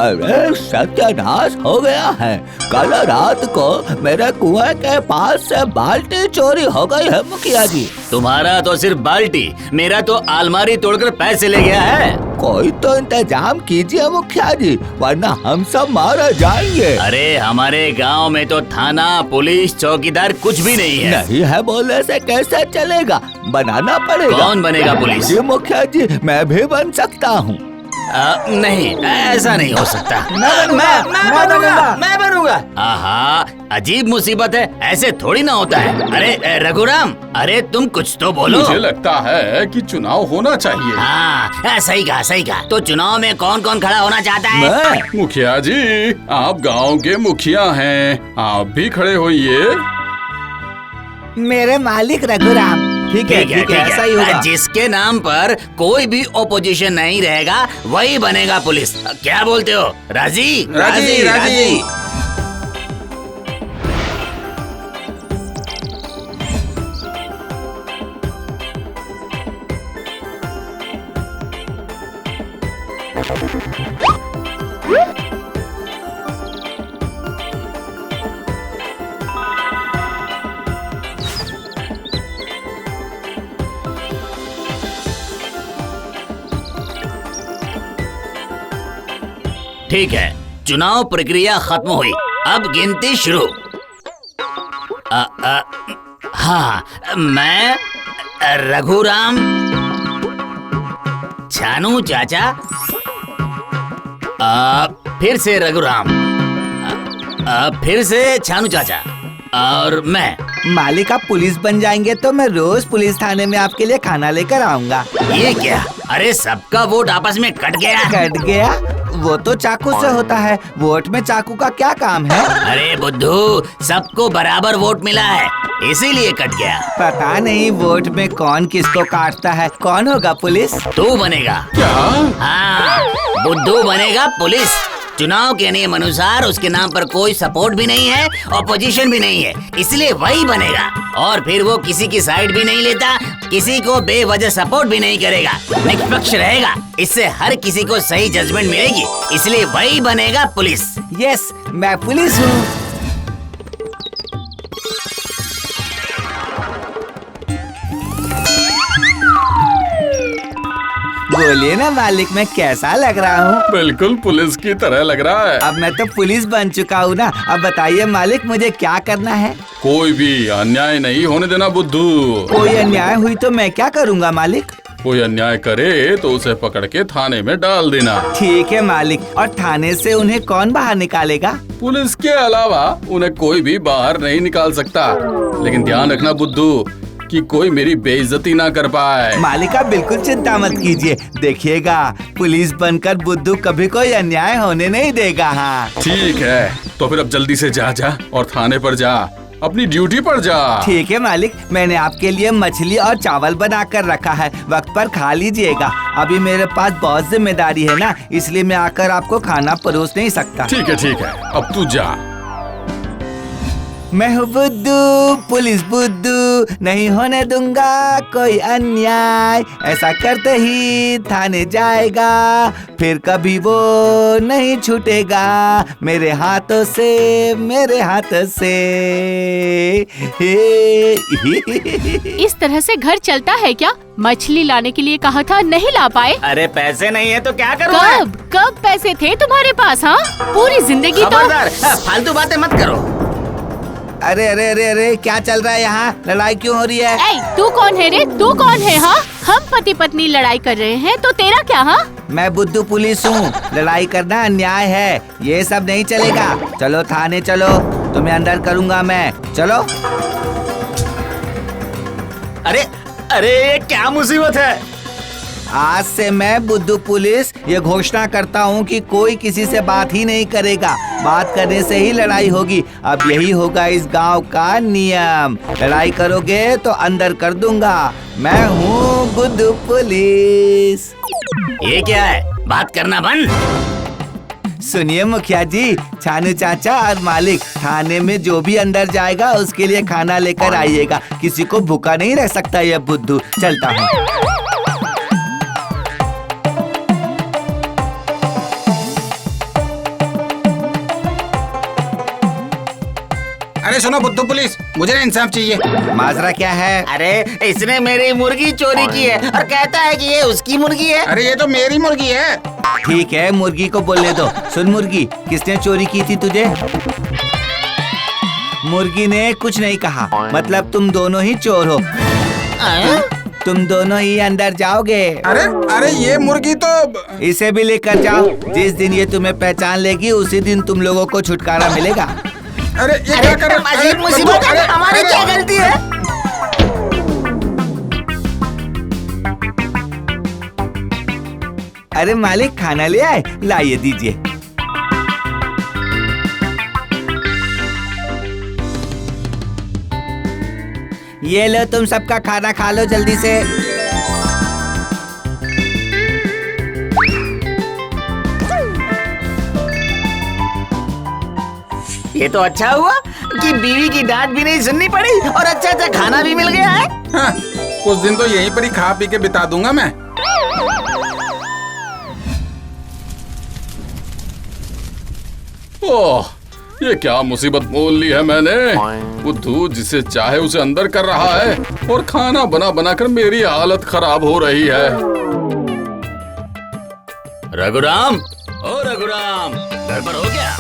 अरे सत्यानाश हो गया है। कल रात को मेरे कुएं के पास से बाल्टी चोरी हो गई है मुखिया जी। तुम्हारा तो सिर्फ बाल्टी, मेरा तो अलमारी तोड़कर पैसे ले गया है। कोई तो इंतजाम कीजिए मुखिया जी, वरना हम सब मारे जाएंगे। अरे हमारे गांव में तो थाना, पुलिस, चौकीदार कुछ भी नहीं है। नहीं है बोलने से कैसे चलेगा, बनाना पड़ेगा। कौन बनेगा पुलिस? जी मुखिया जी, मैं भी बन सकता हूँ। नहीं, ऐसा नहीं हो सकता। मैं बनूंगा। आहा, अजीब मुसीबत है, ऐसे थोड़ी ना होता है। अरे रघुराम, अरे तुम कुछ तो बोलो। मुझे लगता है कि चुनाव होना चाहिए। हाँ, सही कहा, सही कहा। तो चुनाव में कौन कौन खड़ा होना चाहता है? मैं। मुखिया जी, आप गांव के मुखिया हैं, आप भी खड़े होइए। मेरे मालिक रघुराम। ठीक है, ऐसा ही होगा। जिसके नाम पर कोई भी ओपोजिशन नहीं रहेगा वही बनेगा पुलिस। क्या बोलते हो? राजी? राजी। ठीक है, चुनाव प्रक्रिया खत्म हुई, अब गिनती शुरू। हाँ, मैं रघुराम, छानू चाचा, फिर से रघुराम, फिर से छानू चाचा, और मैं। मालिक आप पुलिस बन जाएंगे तो मैं रोज पुलिस थाने में आपके लिए खाना लेकर आऊंगा। ये क्या? अरे सबका वोट आपस में कट गया। कट गया? वो तो चाकू से होता है, वोट में चाकू का क्या काम है? अरे बुद्धू, सबको बराबर वोट मिला है, इसीलिए कट गया। पता नहीं वोट में कौन किसको काटता है। कौन होगा पुलिस? तू बनेगा। क्या? हाँ, बुद्धू बनेगा पुलिस। चुनाव के नियम अनुसार उसके नाम पर कोई सपोर्ट भी नहीं है, ऑपोजिशन भी नहीं है, इसलिए वही बनेगा। और फिर वो किसी की साइड भी नहीं लेता, किसी को बेवजह सपोर्ट भी नहीं करेगा, निष्पक्ष रहेगा। इससे हर किसी को सही जजमेंट मिलेगी, इसलिए वही बनेगा पुलिस। यस, मैं पुलिस हूँ। बोलिए ना मालिक, मैं कैसा लग रहा हूँ? बिल्कुल पुलिस की तरह लग रहा है। अब मैं तो पुलिस बन चुका हूँ ना। अब बताइए मालिक, मुझे क्या करना है? कोई भी अन्याय नहीं होने देना बुद्धू। कोई अन्याय हुई तो मैं क्या करूँगा मालिक? कोई अन्याय करे तो उसे पकड़ के थाने में डाल देना। ठीक है मालिक। और थाने से उन्हें कौन बाहर निकालेगा? पुलिस के अलावा उन्हें कोई भी बाहर नहीं निकाल सकता। लेकिन ध्यान रखना बुद्धू कि कोई मेरी बेइज्जती ना कर पाए। मालिक आप बिल्कुल चिंता मत कीजिए, देखिएगा पुलिस बनकर बुद्धू कभी कोई अन्याय होने नहीं देगा। हाँ ठीक है, तो फिर अब जल्दी से जा और थाने पर जा, अपनी ड्यूटी पर जा। ठीक है मालिक, मैंने आपके लिए मछली और चावल बना कर रखा है, वक्त पर खा लीजिएगा। अभी मेरे पास बहुत जिम्मेदारी है ना, इसलिए मैं आकर आपको खाना परोस नहीं सकता। ठीक है, अब तू जा। मैं हूँ बुद्धू, पुलिस बुद्धू, नहीं होने दूंगा कोई अन्याय। ऐसा करते ही थाने जाएगा, फिर कभी वो नहीं छूटेगा मेरे हाथों से, मेरे हाथों से। इस तरह से घर चलता है क्या? मछली लाने के लिए कहा था, नहीं ला पाए। अरे पैसे नहीं है तो क्या करूँ? कब पैसे थे तुम्हारे पास? हाँ, पूरी जिंदगी तो। फालतू बातें मत करो। अरे अरे अरे अरे, क्या चल रहा है यहाँ? लड़ाई क्यों हो रही है? तू कौन है रे? तू कौन है? हाँ, हम पति पत्नी लड़ाई कर रहे हैं तो तेरा क्या? हाँ, मैं बुद्धू पुलिस हूँ, लड़ाई करना अन्याय है, ये सब नहीं चलेगा। चलो थाने चलो, तुम्हें अंदर करूँगा मैं, चलो। अरे अरे, क्या मुसीबत है? आज से मैं बुद्धू पुलिस ये घोषणा करता हूँ कि कोई किसी से बात ही नहीं करेगा, बात करने से ही लड़ाई होगी। अब यही होगा इस गांव का नियम, लड़ाई करोगे तो अंदर कर दूंगा। मैं हूँ बुद्धू पुलिस। ये क्या है? बात करना बंद। सुनिए मुखिया जी, छानू चाचा और मालिक, थाने में जो भी अंदर जाएगा उसके लिए खाना लेकर आइएगा। किसी को भूखा नहीं रह सकता यह बुद्धू। चलता हूँ। सुनो बुद्धू पुलिस, मुझे ना इंसाफ चाहिए। माजरा क्या है? अरे इसने मेरी मुर्गी चोरी की है और कहता है कि ये उसकी मुर्गी है। अरे ये तो मेरी मुर्गी है। ठीक है, मुर्गी को बोलने दो। सुन मुर्गी, किसने चोरी की थी तुझे? मुर्गी ने कुछ नहीं कहा, मतलब तुम दोनों ही चोर हो। तुम दोनों ही अंदर जाओगे। अरे अरे ये मुर्गी तो। इसे भी लेकर जाओ। जिस दिन ये तुम्हें पहचान लेगी उसी दिन तुम लोगों को छुटकारा मिलेगा। अरे ये क्या कर रहे? अजीब मुसीबत है, हमारी क्या गलती है? अरे मालिक, खाना ले आए, लाइए दीजिए। ये लो, तुम सबका खाना खा लो जल्दी से। ये तो अच्छा हुआ कि बीवी की डांट भी नहीं सुननी पड़ी और अच्छा अच्छा खाना भी मिल गया है। हाँ, कुछ दिन तो यहीं पर ही खा पी के बिता दूंगा मैं। ओह, ये क्या मुसीबत मोल ली है मैंने। बुद्धू जिसे चाहे उसे अंदर कर रहा है और खाना बना बना कर मेरी हालत खराब हो रही है। रघुराम, ओ रघुराम, घर पर हो क्या?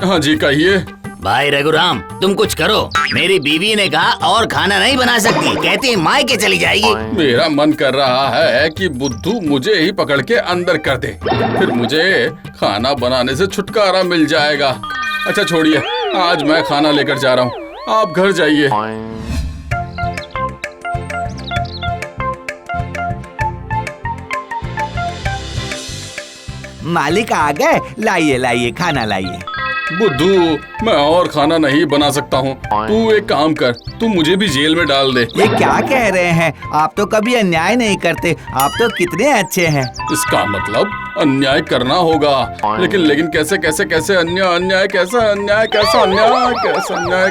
हाँ जी, कहिए। भाई रघुराम, तुम कुछ करो। मेरी बीवी ने कहा और खाना नहीं बना सकती, कहती मायके चली जाएगी। मेरा मन कर रहा है कि बुद्धू मुझे ही पकड़ के अंदर कर दे, फिर मुझे खाना बनाने से छुटकारा मिल जाएगा। अच्छा छोड़िए, आज मैं खाना लेकर जा रहा हूँ, आप घर जाइए। मालिक आ गए, लाइए लाइए खाना लाइए। बुद्धू, मैं और खाना नहीं बना सकता हूँ। तू एक काम कर, तू मुझे भी जेल में डाल दे। ये क्या कह रहे हैं? आप तो कभी अन्याय नहीं करते, आप तो कितने अच्छे हैं। इसका मतलब अन्याय करना होगा, लेकिन कैसे कैसे कैसे अन्याय कैसा अन्याय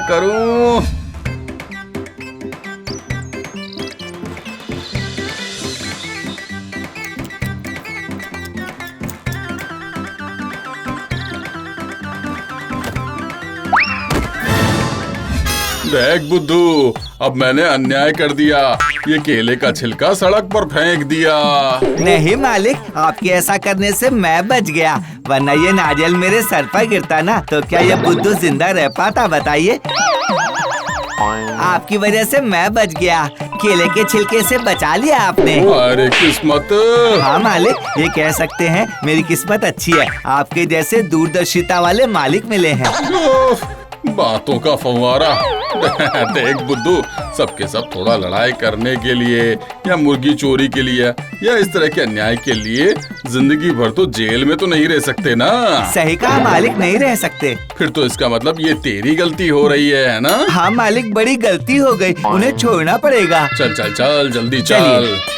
करूँ? देख बुद्धू, अब मैंने अन्याय कर दिया। ये केले का छिलका सड़क पर फेंक दिया। नहीं मालिक, आपके ऐसा करने से मैं बच गया, वरना ये नारियल मेरे सर पर गिरता ना तो क्या ये बुद्धू जिंदा रह पाता, बताइए। आपकी वजह से मैं बच गया, केले के छिलके से बचा लिया आपने। अरे किस्मत। हाँ मालिक, ये कह सकते हैं मेरी किस्मत अच्छी है, आपके जैसे दूरदर्शिता वाले मालिक मिले हैं। बातों का फव्वारा। देख बुद्धू, सबके सब थोड़ा लड़ाई करने के लिए या मुर्गी चोरी के लिए या इस तरह के अन्याय के लिए जिंदगी भर तो जेल में तो नहीं रह सकते ना। सही कहा मालिक, नहीं रह सकते। फिर तो इसका मतलब ये तेरी गलती हो रही है ना? हाँ मालिक, बड़ी गलती हो गई, उन्हें छोड़ना पड़ेगा। चल चल चल, जल्दी चल। चलिए।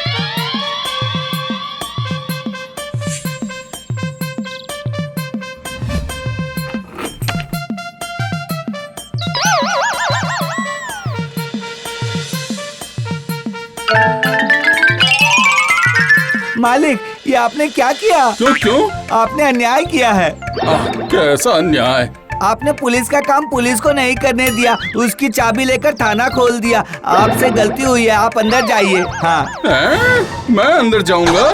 मालिक, ये आपने क्या किया? क्यों? आपने अन्याय किया है। कैसा अन्याय? आपने पुलिस का काम पुलिस को नहीं करने दिया, उसकी चाबी लेकर थाना खोल दिया। आपसे गलती हुई है, आप अंदर जाइए। हाँ। मैं अंदर जाऊंगा?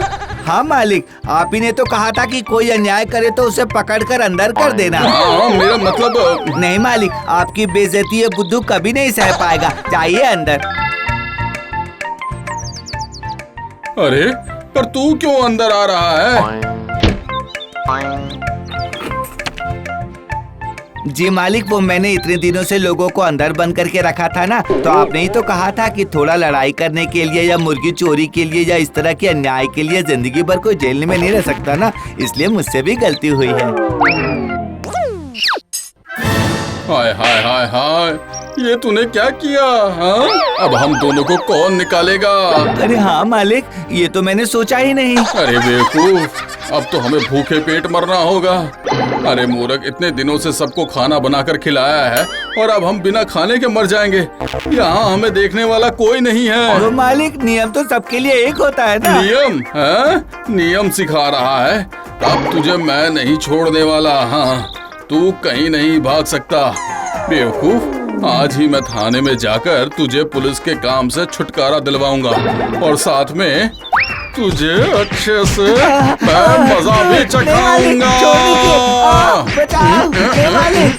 हाँ मालिक, आप ही ने तो कहा था कि कोई अन्याय करे तो उसे पकड़कर अंदर कर देना। हाँ, मेरा मतलब। नहीं मालिक, आपकी बेइज्जती ये बुद्धू कभी नहीं सह पाएगा, जाइए अंदर। अरे पर तू क्यों अंदर आ रहा है? जी मालिक, वो मैंने इतने दिनों से लोगों को अंदर बंद करके रखा था ना, तो आपने ही तो कहा था कि थोड़ा लड़ाई करने के लिए या मुर्गी चोरी के लिए या इस तरह के अन्याय के लिए जिंदगी भर कोई जेल में नहीं रह सकता ना, इसलिए मुझसे भी गलती हुई है। हाय हाय हाय हाय, ये तूने क्या किया? हाँ? अब हम दोनों को कौन निकालेगा? अरे हाँ मालिक, ये तो मैंने सोचा ही नहीं। अरे बेवकूफ, अब तो हमें भूखे पेट मरना होगा। अरे मूर्ख, इतने दिनों से सबको खाना बनाकर खिलाया है और अब हम बिना खाने के मर जाएंगे। यहाँ हमें देखने वाला कोई नहीं है। तो मालिक, नियम तो सबके लिए एक होता है ना। नियम है? नियम सिखा रहा है? अब तुझे मैं नहीं छोड़ने वाला। हाँ, तू कहीं नहीं भाग सकता बेवकूफ। आज ही मैं थाने में जाकर तुझे पुलिस के काम से छुटकारा दिलवाऊंगा और साथ में तुझे अच्छे से मैं मजा भी चखाऊंगा। बचाओ, हे मालिक।